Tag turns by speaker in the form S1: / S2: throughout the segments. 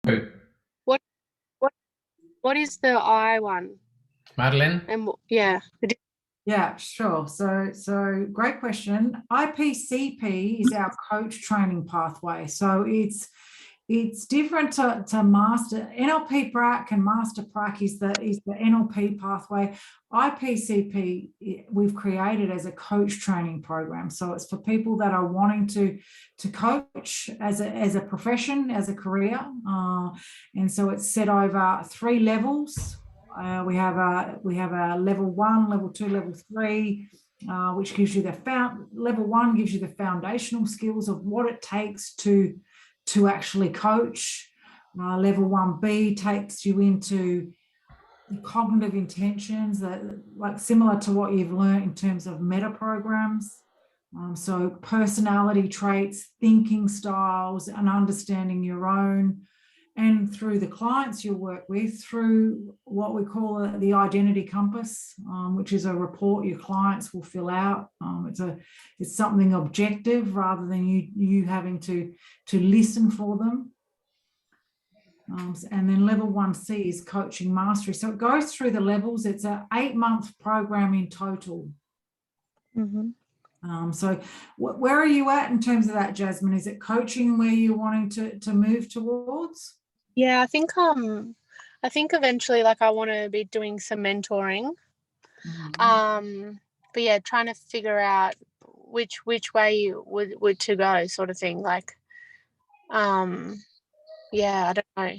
S1: What what what is the I one?
S2: Madeline?
S1: And yeah.
S3: Yeah, sure. So great question. IPCP is our coach training pathway. So it's different to master. NLP Prac and Master Prac is the NLP pathway. IPCP we've created as a coach training program. So it's for people that are wanting to coach as a profession, as a career. And so it's set over 3 levels. We have a level 1, level 2, level 3, which gives you level 1 gives you the foundational skills of what it takes to actually coach. Level 1B takes you into the cognitive intentions that like similar to what you've learned in terms of meta programs. So personality traits, thinking styles, and understanding your own. And through the clients you'll work with, through what we call the identity compass, which is a report your clients will fill out. It's something objective rather than you having to listen for them. And then level 1C is coaching mastery. So it goes through the levels. It's an 8-month program in total.
S1: Mm-hmm.
S3: So where are you at in terms of that, Jasmine? Is it coaching where you're wanting to move towards?
S1: Yeah, I think eventually like I want to be doing some mentoring.
S3: Mm-hmm.
S1: But yeah, trying to figure out which way would to go, sort of thing. Like yeah, I don't know.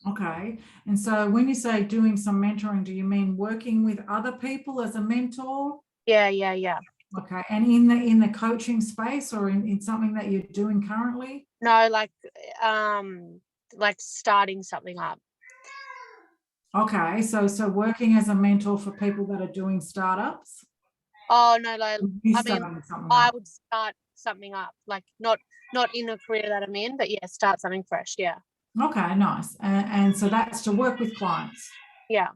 S3: Okay. And so when you say doing some mentoring, do you mean working with other people as a mentor?
S1: Yeah.
S3: Okay. And in the coaching space or in something that you're doing currently?
S1: No, like starting something up.
S3: Okay. So working as a mentor for people that are doing startups?
S1: Oh no, like I would start something up, like not in a career that I'm in, but yeah, start something fresh. Yeah.
S3: Okay, nice. And so that's to work with clients.
S1: Yeah.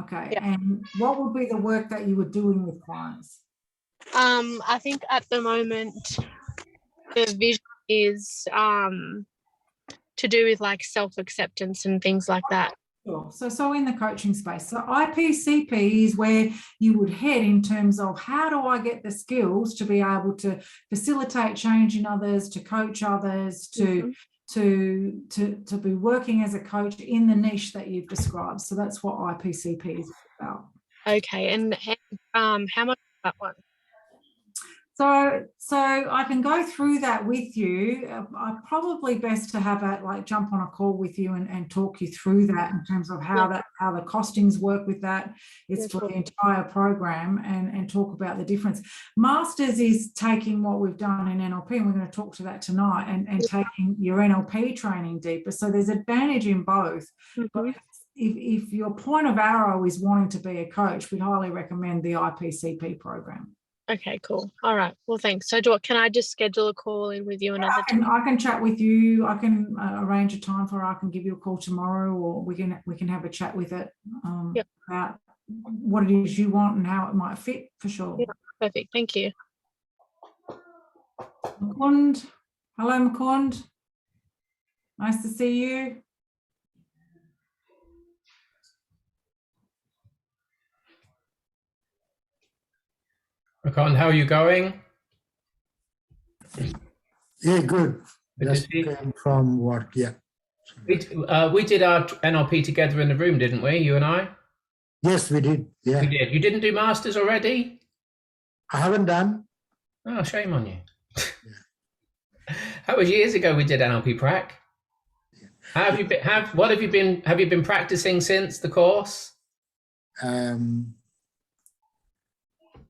S3: Okay.
S1: Yeah.
S3: And what would be the work that you were doing with clients?
S1: I think at the moment the vision is to do with like self-acceptance and things like that.
S3: Sure. So in the coaching space, so IPCP is where you would head in terms of how do I get the skills to be able to facilitate change in others, to coach others, to be working as a coach in the niche that you've described. So that's what IPCP is about.
S1: Okay, and how much is that one?
S3: So I can go through that with you. Probably best to have jump on a call with you and talk you through that in terms of how the costings work with that. It's for the entire program and talk about the difference. Masters is taking what we've done in NLP, and we're going to talk to that tonight, and taking your NLP training deeper. So there's advantage in both.
S1: Mm-hmm.
S3: But if your point of arrow is wanting to be a coach, we'd highly recommend the IPCP program.
S1: Okay, cool. All right. Well, thanks. So can I just schedule a call in with you another time?
S3: I can chat with you. I can arrange a time for I can give you a call tomorrow, or we can have a chat with it about what it is you want and how it might fit, for sure.
S1: Yeah, perfect. Thank you.
S3: Mukund. Hello, Mukund. Nice to see you.
S2: Mukund, how are you going?
S4: Yeah, good.
S2: Good
S4: Just came from work, yeah.
S2: We did our NLP together in the room, didn't we, you and I?
S4: Yes, we did, yeah.
S2: We did. You didn't do masters already?
S4: I haven't done.
S2: Oh, shame on you. Yeah. That was years ago we did NLP Prac. Yeah. How have you been? Have you been practicing since the course?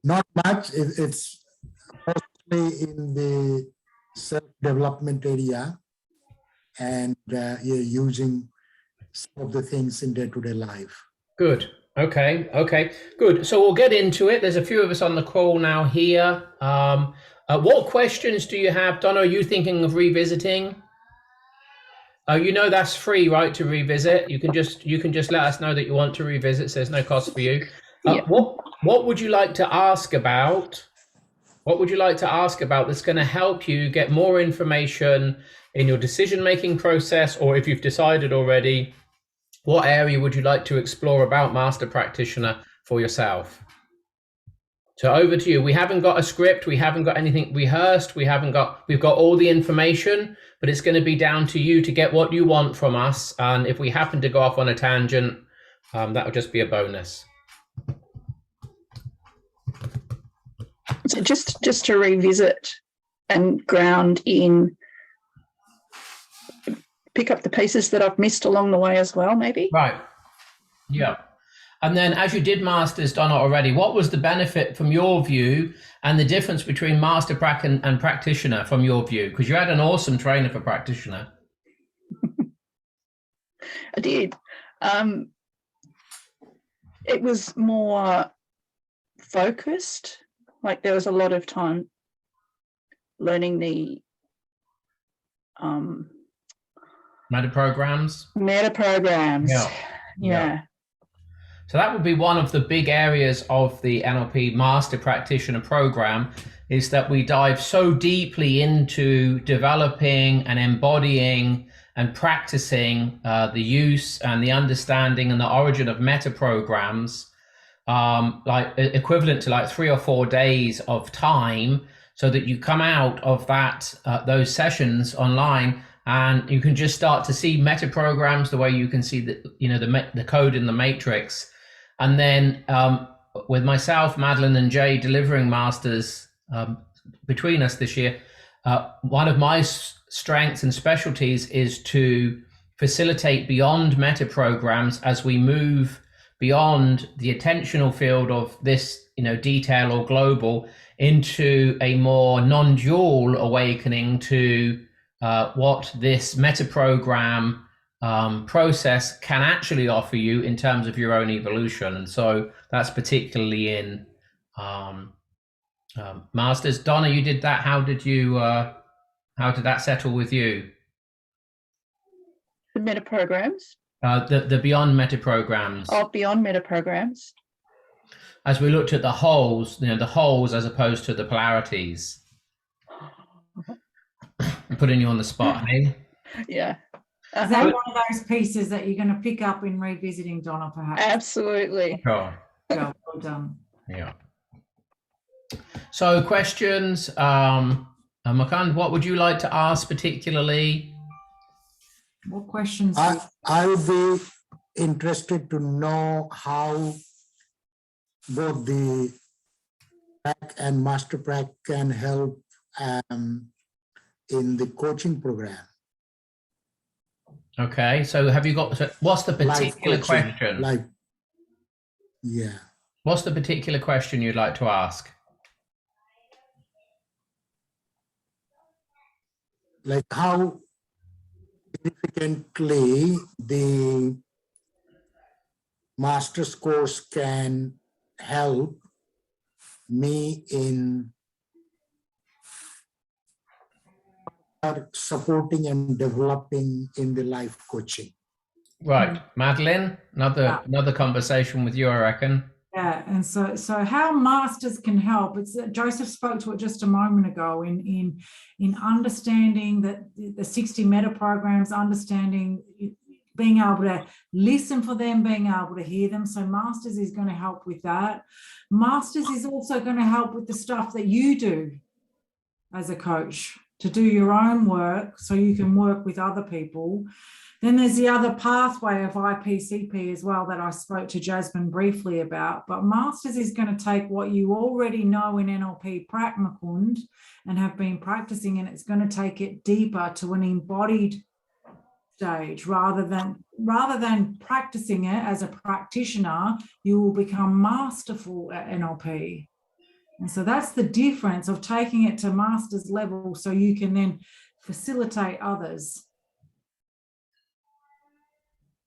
S4: Not much. It's mostly in the self-development area, and you're using some of the things in day-to-day life.
S2: Good. Okay. Good. So we'll get into it. There's a few of us on the call now here. What questions do you have, Donna? Are you thinking of revisiting? That's free, right, to revisit. You can just let us know that you want to revisit. So there's no cost for you. What would you like to ask about? What would you like to ask about that's going to help you get more information in your decision-making process, or if you've decided already, what area would you like to explore about Master Practitioner for yourself? So over to you. We haven't got a script. We haven't got anything rehearsed. We've got all the information, but it's going to be down to you to get what you want from us. And if we happen to go off on a tangent, that would just be a bonus.
S5: So just to revisit and ground in, pick up the pieces that I've missed along the way as well, maybe.
S2: Right. Yeah. And then as you did Masters, Donna, already, what was the benefit from your view and the difference between Master Prac and Practitioner from your view? Because you had an awesome trainer for Practitioner.
S5: I did. It was more focused. Like there was a lot of time learning the
S2: Meta programs.
S5: Yeah.
S2: So that would be one of the big areas of the NLP Master Practitioner program, is that we dive so deeply into developing and embodying and practicing the use and the understanding and the origin of meta programs, like equivalent to like 3 or 4 days of time, so that you come out of that those sessions online and you can just start to see meta programs the way you can see the code in the matrix. And then with myself, Madeline, and Jay delivering masters between us this year, one of my strengths and specialties is to facilitate beyond meta programs as we move beyond the attentional field of this, detail or global, into a more non-dual awakening to what this meta program process can actually offer you in terms of your own evolution. And so that's particularly in Masters. Donna, you did that. How did that settle with you?
S5: The meta programs.
S2: The beyond meta programs.
S5: Oh, beyond meta programs.
S2: As we looked at the wholes, the wholes as opposed to the polarities. I'm putting you on the spot, hey?
S5: Yeah.
S3: Is that one of those pieces that you're going to pick up in revisiting, Donna, perhaps?
S5: Absolutely.
S2: Sure.
S3: Well done.
S2: Yeah. So questions, Makand, what would you like to ask particularly?
S3: What questions?
S4: I would be interested to know how both the Prac and Master Prac can help in the coaching program.
S2: Okay, so have you got, what's the particular question?
S4: Yeah.
S2: What's the particular question you'd like to ask?
S4: Like how significantly the master's course can help me in supporting and developing in the life coaching.
S2: Right, Madeline, another conversation with you, I reckon.
S3: Yeah, and so how masters can help. It's Joseph spoke to it just a moment ago in understanding that the 60 meta programs, understanding, being able to listen for them, being able to hear them. So masters is going to help with that. Masters is also going to help with the stuff that you do as a coach, to do your own work so you can work with other people. Then there's the other pathway of IPCP as well that I spoke to Jasmine briefly about. But Masters is going to take what you already know in NLP Prac Mukund and have been practicing, and it's going to take it deeper to an embodied stage. Rather than practicing it as a practitioner, you will become masterful at NLP. And so that's the difference of taking it to master's level so you can then facilitate others.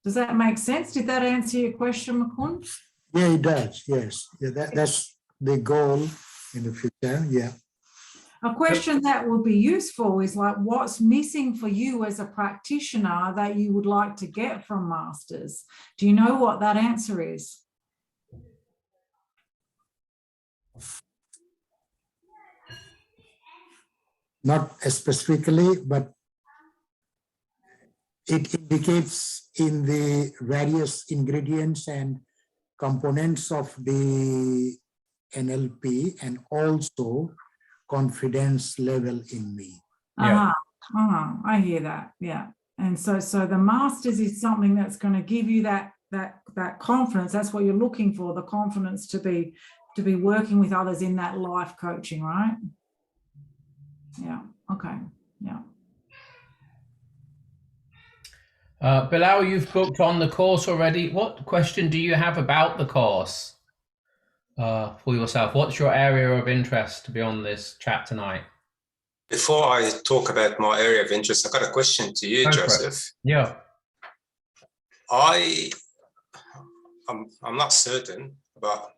S3: Does that make sense? Did that answer your question, Mukund?
S4: Yeah, it does. Yes. Yeah, that's the goal in the future. Yeah.
S3: A question that would be useful is like, what's missing for you as a practitioner that you would like to get from masters? Do you know what that answer is?
S4: Not specifically, but it indicates in the various ingredients and components of the NLP and also confidence level in me.
S2: Yeah.
S3: I hear that. Yeah. And so the masters is something that's going to give you that confidence. That's what you're looking for, the confidence to be working with others in that life coaching, right? Yeah. Okay. Yeah.
S2: Bilal, you've booked on the course already. What question do you have about the course for yourself? What's your area of interest to be on this chat tonight?
S6: Before I talk about my area of interest, I've got a question to you, Joseph.
S2: Yeah.
S6: I'm not certain, but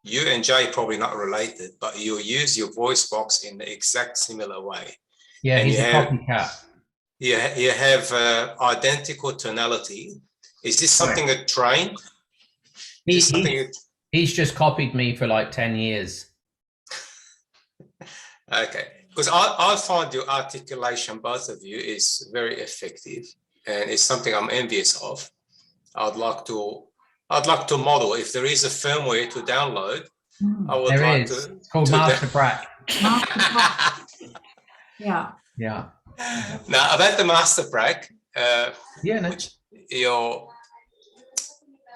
S6: you and Jay probably not related, but you use your voice box in the exact similar way.
S2: Yeah,
S6: and
S2: he's a copycat.
S6: You have identical tonality. Is this something that trained?
S2: He's just copied me for like 10 years.
S6: Okay, because I find your articulation, both of you, is very effective, and it's something I'm envious of. I'd like to model. If there is a firmware to download, I would like to.
S2: It's called MasterPrac.
S3: Yeah.
S2: Yeah.
S6: Now about the MasterPrac,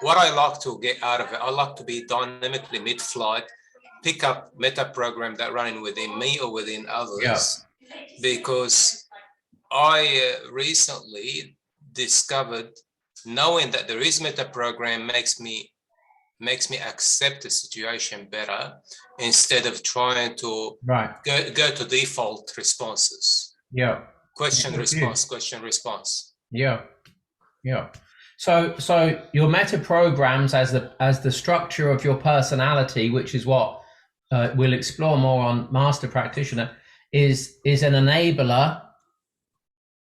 S6: what I like to get out of it, I like to be dynamically mid-flight, pick up meta program that running within me or within others, because I recently discovered knowing that there is meta program makes me accept the situation better instead of trying to go to default responses.
S2: Yeah.
S6: Question response. Yeah.
S2: Yeah. So your meta programs as the structure of your personality, which is what we'll explore more on Master Practitioner, is an enabler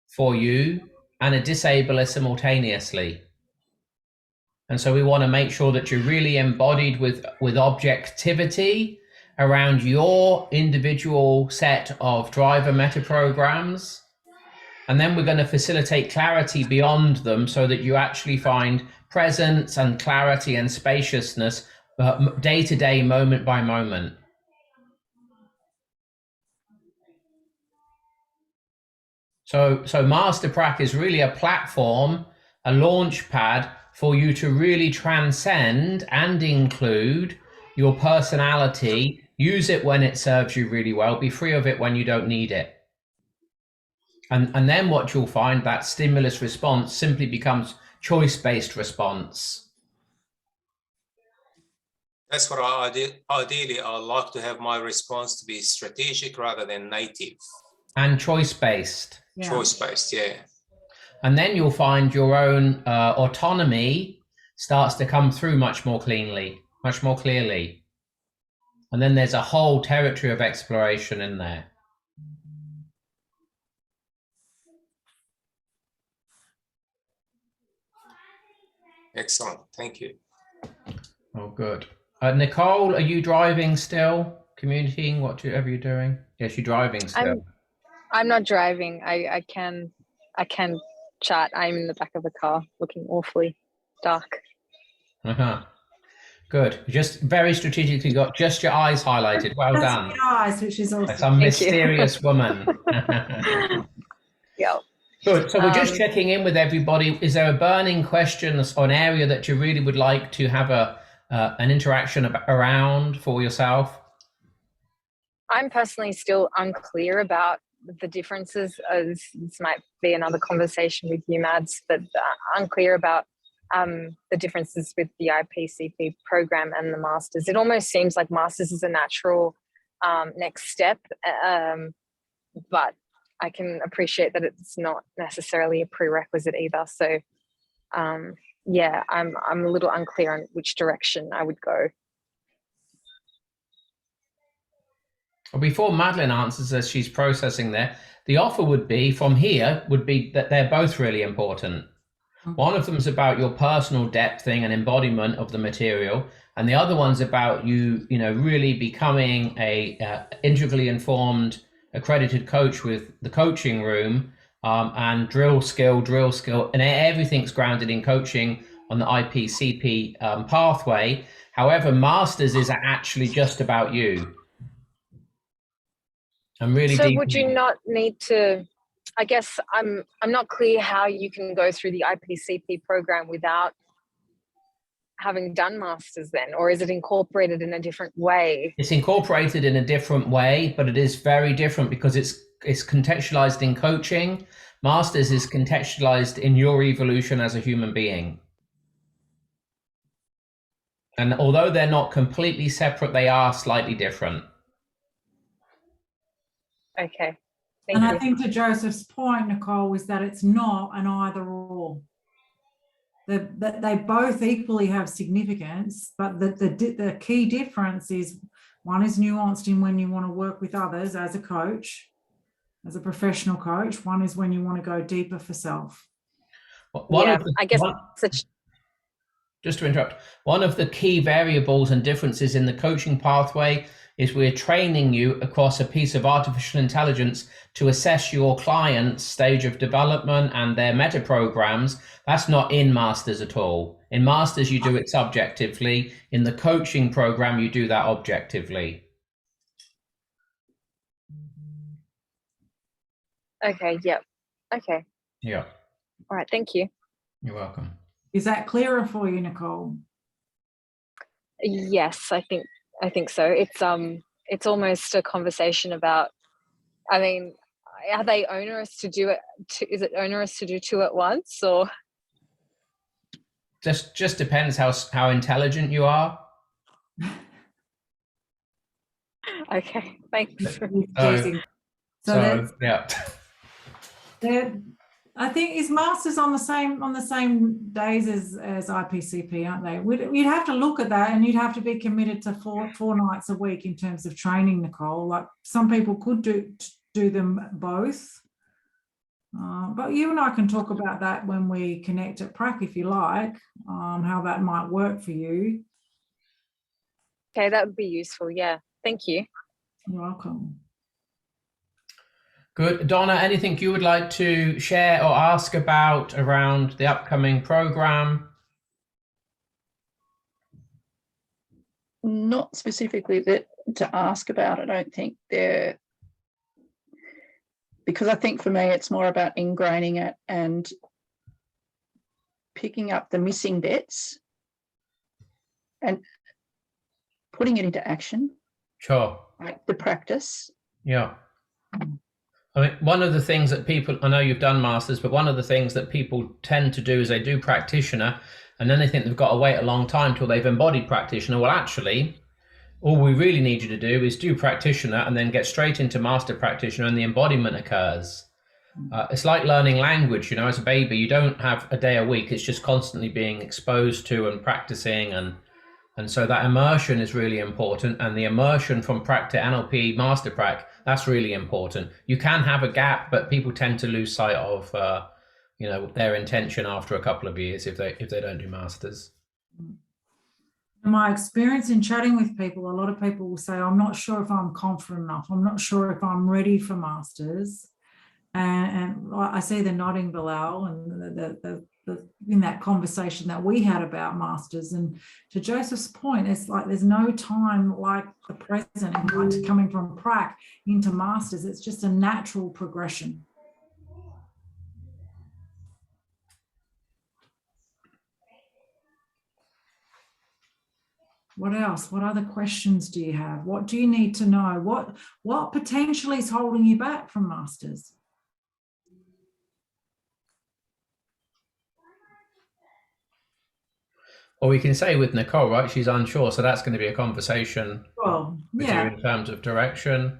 S2: for you and a disabler simultaneously. And so we want to make sure that you're really embodied with objectivity around your individual set of driver meta programs. And then we're going to facilitate clarity beyond them so that you actually find presence and clarity and spaciousness day to day, moment by moment. So MasterPrac is really a platform, a launch pad for you to really transcend and include your personality, use it when it serves you really well, be free of it when you don't need it. And then what you'll find, that stimulus response simply becomes choice-based response.
S6: That's what ideally I like to have my response to be strategic rather than native.
S2: And choice-based.
S3: Yeah.
S6: Choice-based, yeah.
S2: And then you'll find your own autonomy starts to come through much more cleanly, much more clearly. And then there's a whole territory of exploration in there.
S6: Excellent. Thank you.
S2: Oh, good. Nicole, are you driving still? Commuting? Whatever you're doing? Yes, you're driving still.
S7: I'm not driving. I can chat. I'm in the back of the car, looking awfully dark.
S2: Good. Just very strategically got just your eyes highlighted. Well done.
S3: Your eyes, which is awesome.
S2: Some mysterious woman.
S7: Yeah.
S2: Good. So we're just checking in with everybody. Is there a burning question or an area that you really would like to have an interaction around for yourself?
S7: I'm personally still unclear about the differences. As this might be another conversation with you, Mads, but unclear about the differences with the IPCP program and the Masters. It almost seems like Masters is a natural next step, but I can appreciate that it's not necessarily a prerequisite either. So yeah, I'm a little unclear on which direction I would go.
S2: Well, before Madeline answers as she's processing there, the offer would be from here would be that they're both really important. One of them is about your personal depthing and embodiment of the material, and the other one's about you really becoming a integrally informed, accredited coach with the coaching room and drill skill, and everything's grounded in coaching on the IPCP pathway. However, Masters is actually just about you. I'm really
S7: So
S2: deep.
S7: would you not need to, I guess I'm not clear how you can go through the IPCP program without having done Masters then, or is it incorporated in a different way?
S2: It's incorporated in a different way, but it is very different because it's contextualized in coaching. Masters is contextualized in your evolution as a human being. And although they're not completely separate, they are slightly different.
S7: Okay.
S3: And I think to Joseph's point, Nicole, is that it's not an either or. That they both equally have significance, but the key difference is one is nuanced in when you want to work with others as a coach, as a professional coach. One is when you want to go deeper for self.
S2: Just to interrupt, one of the key variables and differences in the coaching pathway is we're training you across a piece of artificial intelligence to assess your client's stage of development and their meta programs. That's not in Masters at all. In Masters, you do it subjectively. In the coaching program, you do that objectively.
S7: Okay, yep. Okay.
S2: Yeah.
S7: All right, thank you.
S2: You're welcome.
S3: Is that clearer for you, Nicole?
S7: Yes, I think so. It's almost a conversation about, I mean, are they onerous to do it? Is it onerous to do two at once, or?
S2: Just depends how intelligent you are.
S7: Okay, thanks.
S2: So yeah.
S3: I think is Masters on the same days as IPCP, aren't they? You'd have to look at that, and you'd have to be committed to four nights a week in terms of training, Nicole. Like some people could do them both, but you and I can talk about that when we connect at Prac, if you like, how that might work for you.
S7: Okay, that would be useful. Yeah, thank you.
S3: You're welcome.
S2: Good. Donna, anything you would like to share or ask about around the upcoming program?
S5: Not specifically to ask about, I don't think there, because I think for me it's more about ingraining it and picking up the missing bits and putting it into action.
S2: Sure.
S5: Like the practice.
S2: Yeah. I mean, one of the things that people, I know you've done Masters, but one of the things that people tend to do is they do Practitioner and then they think they've got to wait a long time till they've embodied Practitioner. Well, actually, all we really need you to do is do Practitioner and then get straight into Master Practitioner and the embodiment occurs. It's like learning language, you know, as a baby, you don't have a day a week. It's just constantly being exposed to and practicing. And so that immersion is really important. And the immersion from Prac to NLP Master Prac, that's really important. You can have a gap, but people tend to lose sight of, you know, their intention after a couple of years if they don't do Masters.
S3: In my experience in chatting with people, a lot of people will say, I'm not sure if I'm confident enough. I'm not sure if I'm ready for Masters. And I see the nodding below and the in that conversation that we had about Masters. And to Joseph's point, it's like there's no time like the present and like coming from Prac into Masters. It's just a natural progression. What else? What other questions do you have? What do you need to know? What potentially is holding you back from Masters?
S2: Or we can say with Nicole, right? She's unsure, so that's going to be a conversation with you in terms of direction.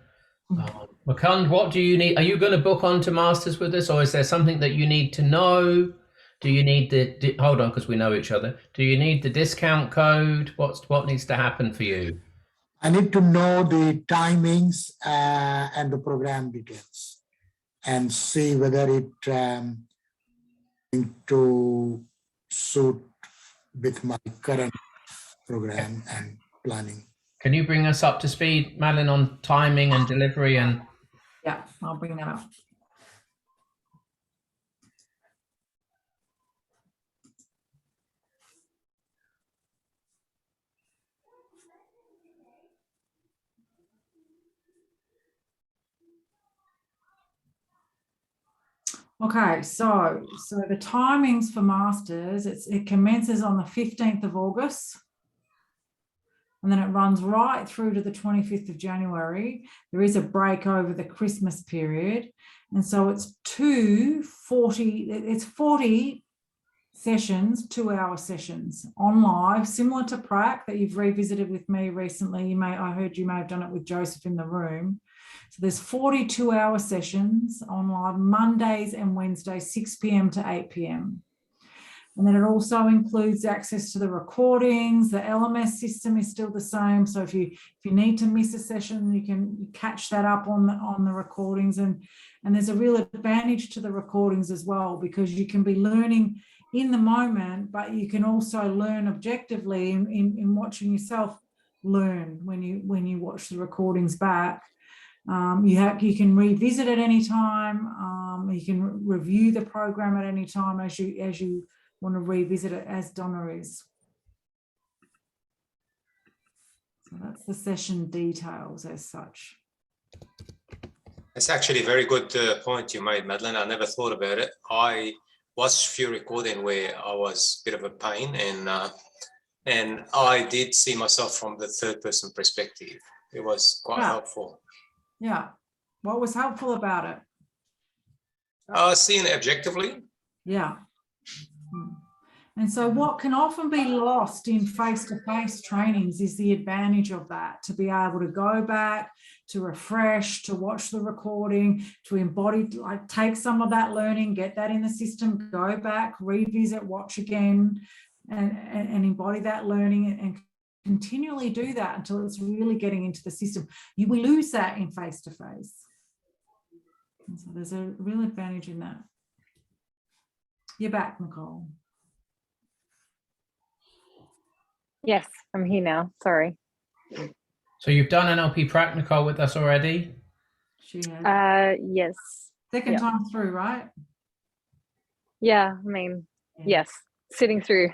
S2: Makand, what do you need? Are you going to book on to Masters with us, or is there something that you need to know? Do you need the hold on, because we know each other. Do you need the discount code? What needs to happen for you?
S4: I need to know the timings and the program details, and see whether it to suit with my current program and planning.
S2: Can you bring us up to speed, Madeline, on timing and delivery? And
S3: yeah, I'll bring that up. Okay, so the timings for masters, it commences on the 15th of August, and then it runs right through to the 25th of January. There is a break over the Christmas period, and so it's 40 sessions, 2-hour sessions on live, similar to Prac that you've revisited with me recently. I heard you may have done it with Joseph in the room. So there's 42-hour sessions on live Mondays and Wednesdays, 6 p.m. to 8 p.m. And then it also includes access to the recordings. The LMS system is still the same. So if you need to miss a session, you can catch that up on the recordings. And there's a real advantage to the recordings as well, because you can be learning in the moment, but you can also learn objectively in watching yourself learn when you watch the recordings back. You can revisit at any time. You can review the program at any time as you want to revisit it, as Donna is. So that's the session details as such.
S6: It's actually a very good point you made, Madeline. I never thought about it. I watched a few recording where I was a bit of a pain, and I did see myself from the third person perspective. It was quite helpful.
S3: Yeah. What was helpful about it?
S6: Seeing it objectively.
S3: Yeah. And so what can often be lost in face-to-face trainings is the advantage of that, to be able to go back, to refresh, to watch the recording, to embody, like take some of that learning, get that in the system, go back, revisit, watch again, and embody that learning and continually do that until it's really getting into the system. You will lose that in face-to-face. So there's a real advantage in that. You're back, Nicole.
S7: Yes, I'm here now. Sorry.
S2: So you've done NLP Practical with us already?
S3: She has.
S7: Yes.
S3: Second time through, right?
S7: Yeah, I mean, yes. Sitting through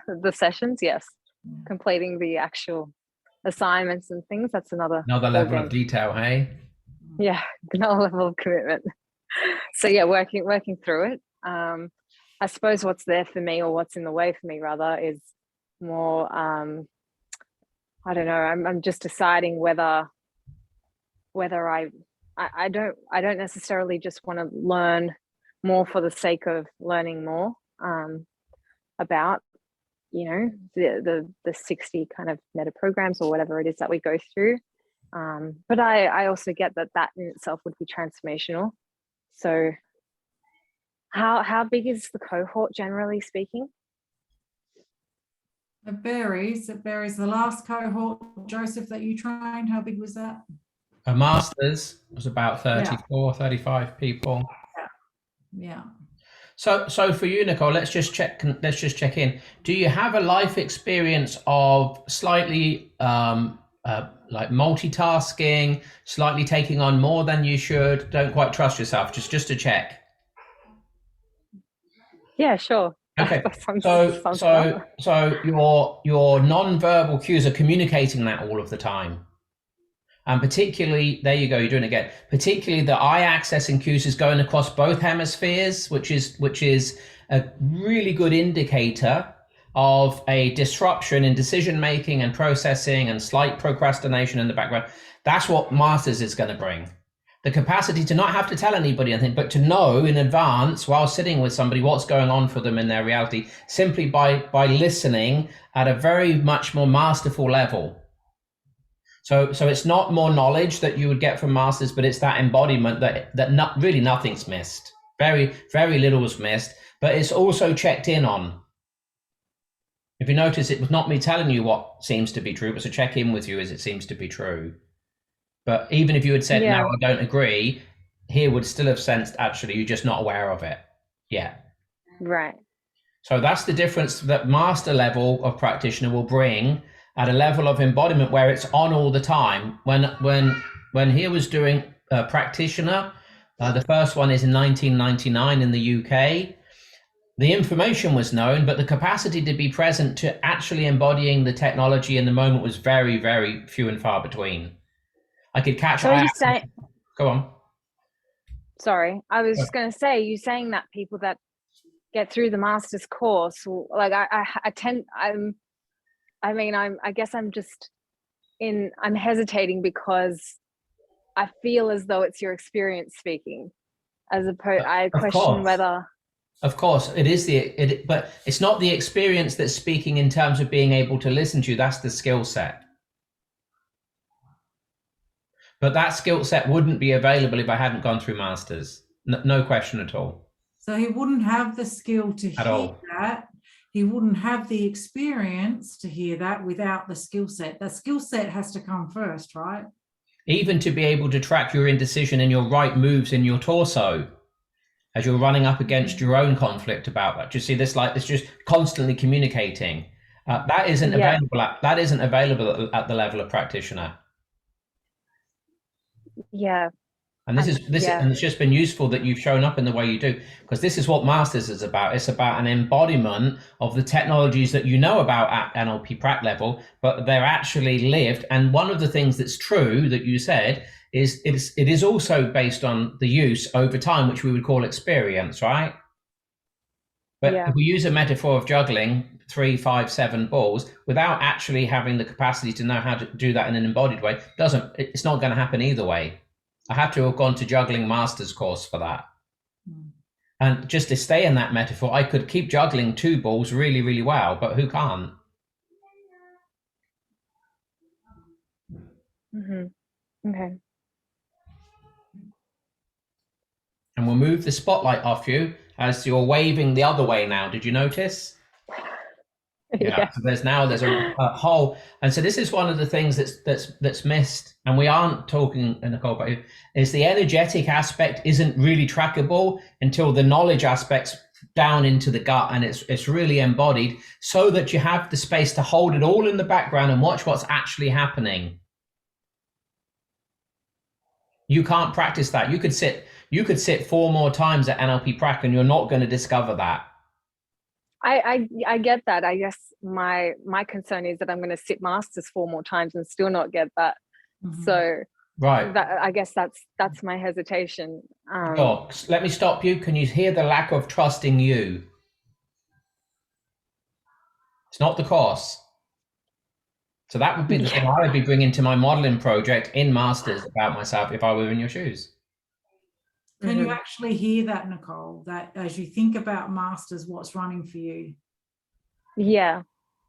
S7: the sessions, yes. Completing the actual assignments and things, that's another
S2: level of detail, hey?
S7: Yeah, another level of commitment. So yeah, working through it. I suppose what's there for me, or what's in the way for me rather, is more I don't know, I'm just deciding whether I don't necessarily just want to learn more for the sake of learning more about, you know, the 60 kind of meta programs or whatever it is that we go through, but I also get that in itself would be transformational. So how big is the cohort, generally speaking?
S3: It varies. The last cohort, Joseph, that you trained, how big was that?
S2: A master's was about 34, 35 people.
S3: Yeah.
S2: So for you, Nicole, let's just check in. Do you have a life experience of slightly like multitasking, slightly taking on more than you should, don't quite trust yourself? Just to check.
S7: Yeah, sure.
S2: Okay. So your non-verbal cues are communicating that all of the time. And particularly, there you go, you're doing it again. Particularly the eye accessing cues is going across both hemispheres, which is a really good indicator of a disruption in decision making and processing and slight procrastination in the background. That's what Masters is going to bring. The capacity to not have to tell anybody anything, but to know in advance while sitting with somebody what's going on for them in their reality, simply by listening at a very much more masterful level. So it's not more knowledge that you would get from Masters, but it's that embodiment that really nothing's missed. Very, very little was missed, but it's also checked in on. If you notice, it was not me telling you what seems to be true, it was a check in with you as it seems to be true. But even if you had said, no, I don't agree, here would still have sensed, actually, you're just not aware of it yet.
S7: Right.
S2: So that's the difference that master level of practitioner will bring at a level of embodiment where it's on all the time. When he was doing practitioner, the first one is in 1999 in the UK, the information was known, but the capacity to be present to actually embodying the technology in the moment was very, very few and far between. I could catch.
S7: So are you saying?
S2: Go on.
S7: Sorry, I was just going to say, you saying that people that get through the master's course, like I guess I'm just I'm hesitating because I feel as though it's your experience speaking, as opposed, I question whether.
S2: Of course, it is but it's not the experience that's speaking in terms of being able to listen to you. That's the skill set. But that skill set wouldn't be available if I hadn't gone through masters. No question at all.
S3: So he wouldn't have the skill to hear that. He wouldn't have the experience to hear that without the skill set. The skill set has to come first, right?
S2: Even to be able to track your indecision and your right moves in your torso as you're running up against your own conflict about that. Do you see this? Like, it's just constantly communicating. That isn't available. That isn't available at the level of practitioner.
S7: Yeah.
S2: And and it's just been useful that you've shown up in the way you do, because this is what masters is about. It's about an embodiment of the technologies that you know about at NLP prac level, but they're actually lived. And one of the things that's true that you said is it is also based on the use over time, which we would call experience, right? But if we use a metaphor of juggling 3, 5, 7 balls without actually having the capacity to know how to do that in an embodied way, it's not going to happen either way. I had to have gone to juggling master's course for that. And just to stay in that metaphor, I could keep juggling 2 balls really, really well, but who can't?
S7: Okay.
S2: And we'll move the spotlight off you as you're waving the other way now. Did you notice? Yeah. So there's a whole, and so this is one of the things that's missed, and we aren't talking, Nicole, about it, is the energetic aspect isn't really trackable until the knowledge aspects down into the gut, and it's really embodied, so that you have the space to hold it all in the background and watch what's actually happening. You can't practice that. You could sit 4 more times at NLP prac and you're not going to discover that.
S7: I get that. I guess my concern is that I'm going to sit masters 4 more times and still not get that. So
S2: right,
S7: I guess that's my hesitation.
S2: Let me stop you. Can you hear the lack of trust in you? It's not the course. So that would be the thing I would be bringing to my modeling project in masters about myself if I were in your shoes.
S3: Can you actually hear that, Nicole, that as you think about masters, what's running for you?
S7: Yeah.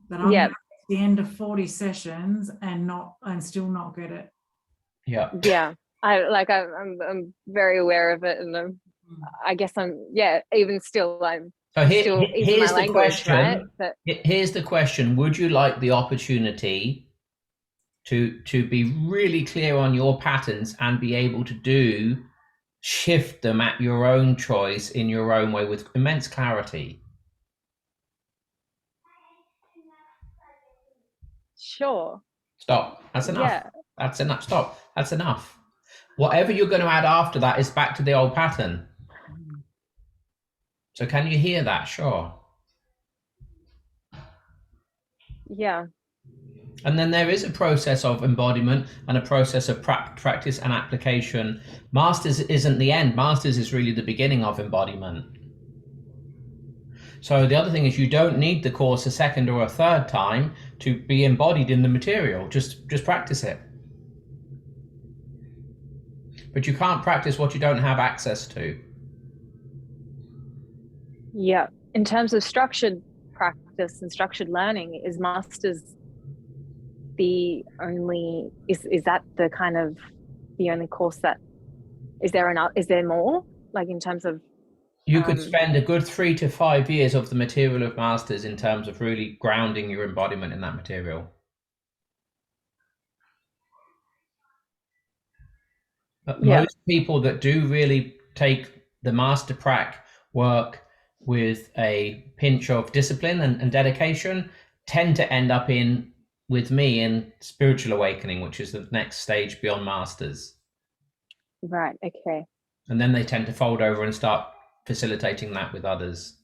S3: That I'm at the end of 40 sessions and still not get it.
S2: Yeah.
S7: Yeah. I'm very aware of it, and I guess even still
S2: here's
S7: my
S2: the
S7: language,
S2: question.
S7: right? But
S2: here's the question. Would you like the opportunity to be really clear on your patterns and be able to shift them at your own choice in your own way with immense clarity?
S7: Sure.
S2: Stop. That's enough.
S7: Yeah.
S2: That's enough. Stop. That's enough. Whatever you're going to add after that is back to the old pattern. So can you hear that? Sure.
S7: Yeah.
S2: And then there is a process of embodiment and a process of practice and application. Masters isn't the end. Masters is really the beginning of embodiment. So the other thing is you don't need the course a second or a third time to be embodied in the material. Just practice it. But you can't practice what you don't have access to.
S7: Yeah. In terms of structured practice and structured learning, is masters the only, is that the kind of the only course that, is there more, like in terms of
S2: you could spend a good 3 to 5 years of the material of masters in terms of really grounding your embodiment in that material. But most people that do really take the master prac work with a pinch of discipline and dedication tend to end up with me in spiritual awakening, which is the next stage beyond masters.
S7: Right. Okay.
S2: And then they tend to fold over and start facilitating that with others.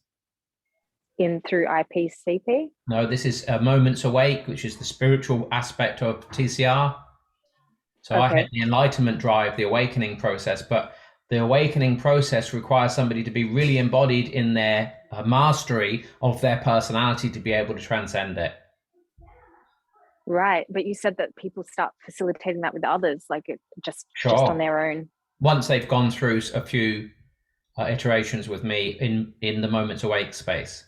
S7: Through IPCP?
S2: No, this is Moments Awake, which is the spiritual aspect of TCR. So I had the enlightenment drive, the awakening process, but the awakening process requires somebody to be really embodied in their mastery of their personality to be able to transcend it.
S7: Right, but you said that people start facilitating that with others, like it just on their own.
S2: Once they've gone through a few iterations with me in the Moments Awake space.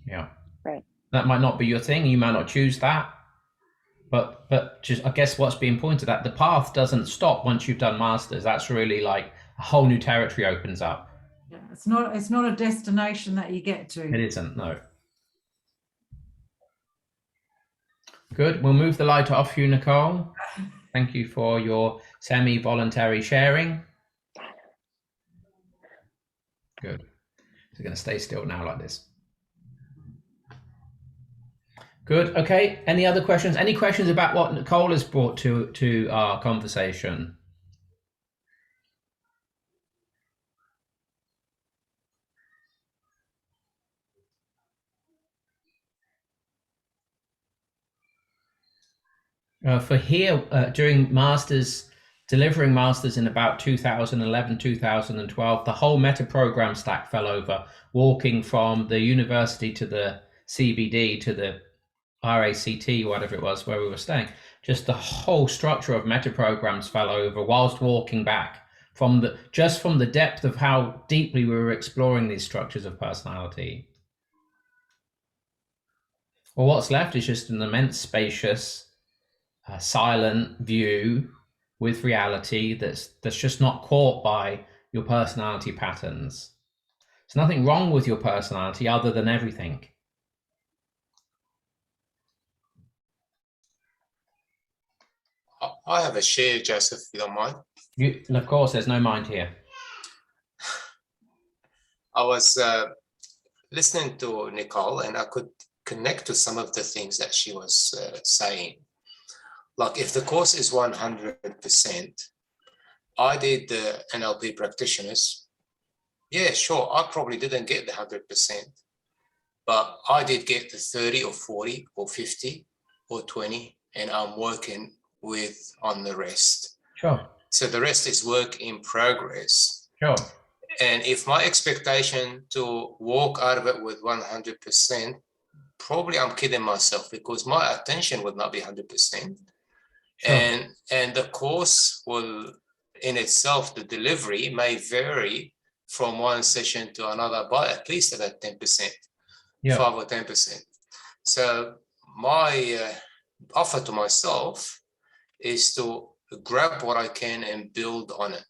S2: Yeah.
S7: Right.
S2: That might not be your thing. You might not choose that. But just, I guess what's being pointed at, the path doesn't stop once you've done masters. That's really like a whole new territory opens up.
S3: Yeah, it's not a destination that you get to.
S2: It isn't, no. Good. We'll move the light off you, Nicole. Thank you for your semi-voluntary sharing. Good. So we're going to stay still now like this. Good. Okay. Any other questions? Any questions about what Nicole has brought to our conversation? For here, during masters, delivering masters in about 2011, 2012, the whole meta program stack fell over, walking from the university to the CBD to the RACT, whatever it was, where we were staying. Just the whole structure of meta programs fell over whilst walking back from the depth of how deeply we were exploring these structures of personality. Well, what's left is just an immense, spacious, silent view with reality that's just not caught by your personality patterns. There's nothing wrong with your personality other than everything.
S6: I have a share, Joseph, if you don't mind.
S2: And of course, there's no mind here.
S6: I was listening to Nicole, and I could connect to some of the things that she was saying. Like, if the course is 100%, I did the NLP practitioners. Yeah, sure, I probably didn't get the 100%, but I did get the 30 or 40 or 50 or 20, and I'm working on the rest.
S2: Sure.
S6: So the rest is work in progress.
S2: Sure.
S6: And if my expectation to walk out of it with 100%, probably I'm kidding myself, because my attention would not be 100%. Sure. And the course will, in itself, the delivery may vary from one session to another by at least about 10%, yeah. 5 or 10%. So my offer to myself is to grab what I can and build on it.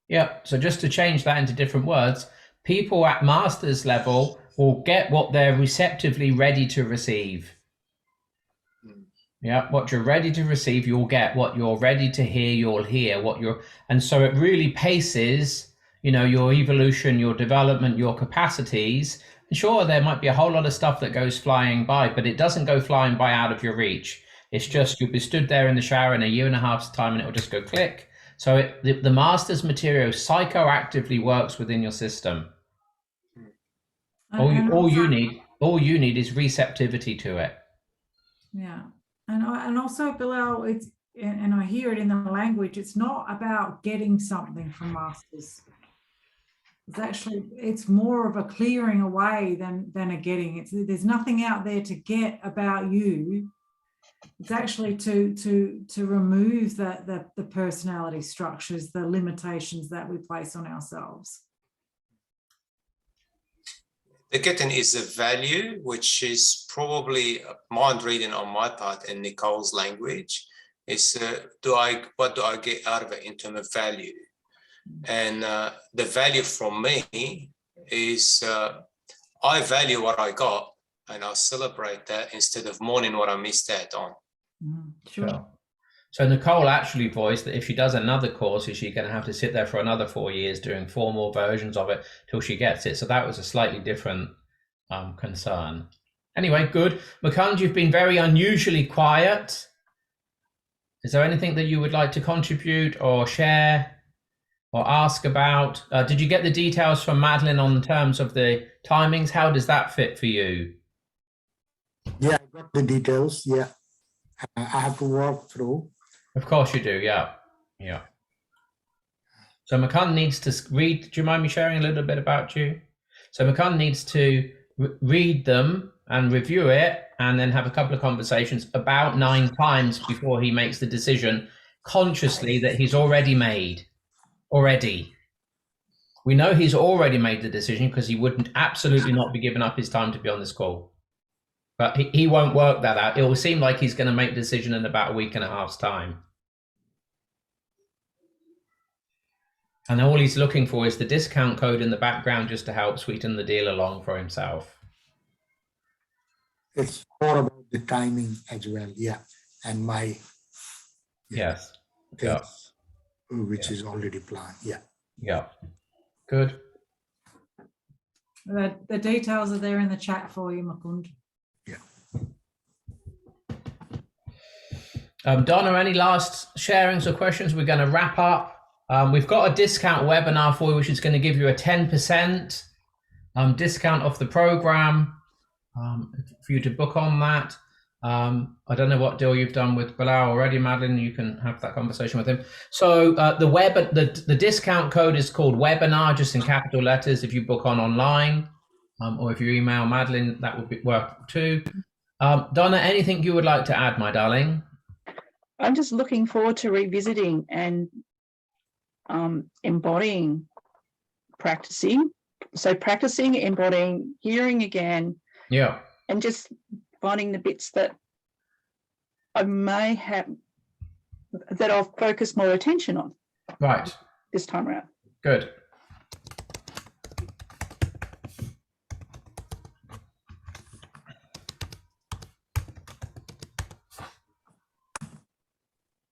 S2: Yeah. So just to change that into different words, people at master's level will get what they're receptively ready to receive. Yeah, what you're ready to receive, you'll get. What you're ready to hear, you'll hear. And so it really paces, your evolution, your development, your capacities. And sure, there might be a whole lot of stuff that goes flying by, but it doesn't go flying by out of your reach. It's just you'll be stood there in the shower in a year and a half's time, and it'll just go click. So the master's material psychoactively works within your system. All you need is receptivity to it.
S3: Yeah. And also, Bilal, and I hear it in the language, it's not about getting something from masters. It's more of a clearing away than a getting. There's nothing out there to get about you. It's actually to remove the personality structures, the limitations that we place on ourselves.
S6: The getting is a value, which is probably a mind reading on my part in Nicole's language, is what do I get out of it in terms of value? And the value from me is I value what I got, and I'll celebrate that instead of mourning what I missed out on.
S3: Sure.
S2: So Nicole actually voiced that if she does another course, is she going to have to sit there for another 4 years doing 4 more versions of it till she gets it? So that was a slightly different concern. Anyway, good. Makand, you've been very unusually quiet. Is there anything that you would like to contribute or share or ask about? Did you get the details from Madeline on terms of the timings? How does that fit for you?
S4: Yeah, I got the details. Yeah, I have to walk through.
S2: Of course you do. Yeah. So McCann needs to read. Do you mind me sharing a little bit about you? So McCann needs to read them and review it, and then have a couple of conversations about 9 times before he makes the decision consciously that he's already made. Already. We know he's already made the decision because he wouldn't absolutely not be giving up his time to be on this call. But he won't work that out. It will seem like he's going to make the decision in about a week and a half's time. And all he's looking for is the discount code in the background just to help sweeten the deal along for himself.
S4: It's more about the timing as well, yeah. And my
S2: Yes.
S4: things, which is already planned, yeah.
S2: Yeah. Good.
S3: The details are there in the chat for you, Mukund.
S2: Donna, any last sharings or questions? We're going to wrap up. We've got a discount webinar for you, which is going to give you a 10% discount off the program for you to book on that. I don't know what deal you've done with Bilal already, Madeline. You can have that conversation with him. So the discount code is called webinar, just in capital letters. If you book online, or if you email Madeline, that would work too. Donna, anything you would like to add, my darling?
S5: I'm just looking forward to revisiting and embodying, practicing. So practicing, embodying, hearing again.
S2: Yeah.
S5: And just finding the bits that I may have, that I'll focus more attention on.
S2: Right.
S5: This time around.
S2: Good.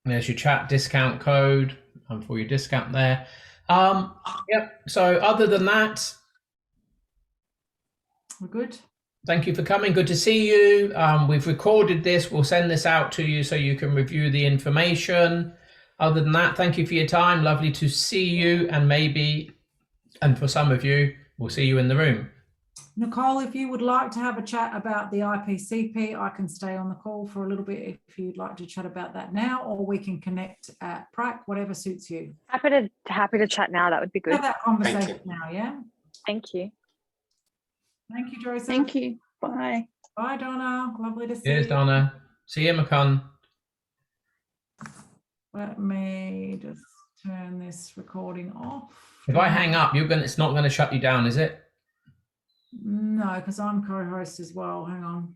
S2: There's your chat discount code for your discount there. Yep. So other than that,
S3: We're good.
S2: thank you for coming. Good to see you. We've recorded this. We'll send this out to you so you can review the information. Other than that, thank you for your time. Lovely to see you. And for some of you, we'll see you in the room.
S3: Nicole, if you would like to have a chat about the IPCP, I can stay on the call for a little bit if you'd like to chat about that now, or we can connect at Prac, whatever suits you.
S7: Happy to chat now. That would be good.
S3: Have that conversation now, yeah?
S7: Thank you.
S3: Thank you, Joseph.
S5: Thank you. Bye.
S3: Bye, Donna. Lovely to see you.
S2: Cheers, Donna. See you, McCann.
S3: Let me just turn this recording off.
S2: If I hang up, it's not going to shut you down, is it?
S3: No, because I'm co-host as well. Hang on.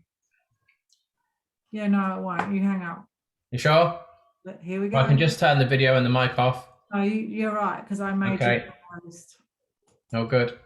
S3: Yeah, no, it won't. You hang up.
S2: You sure?
S3: But here we go.
S2: I can just turn the video and the mic off.
S3: Oh, you're right, because I made
S2: Okay.
S3: you co-host.
S2: Oh, good.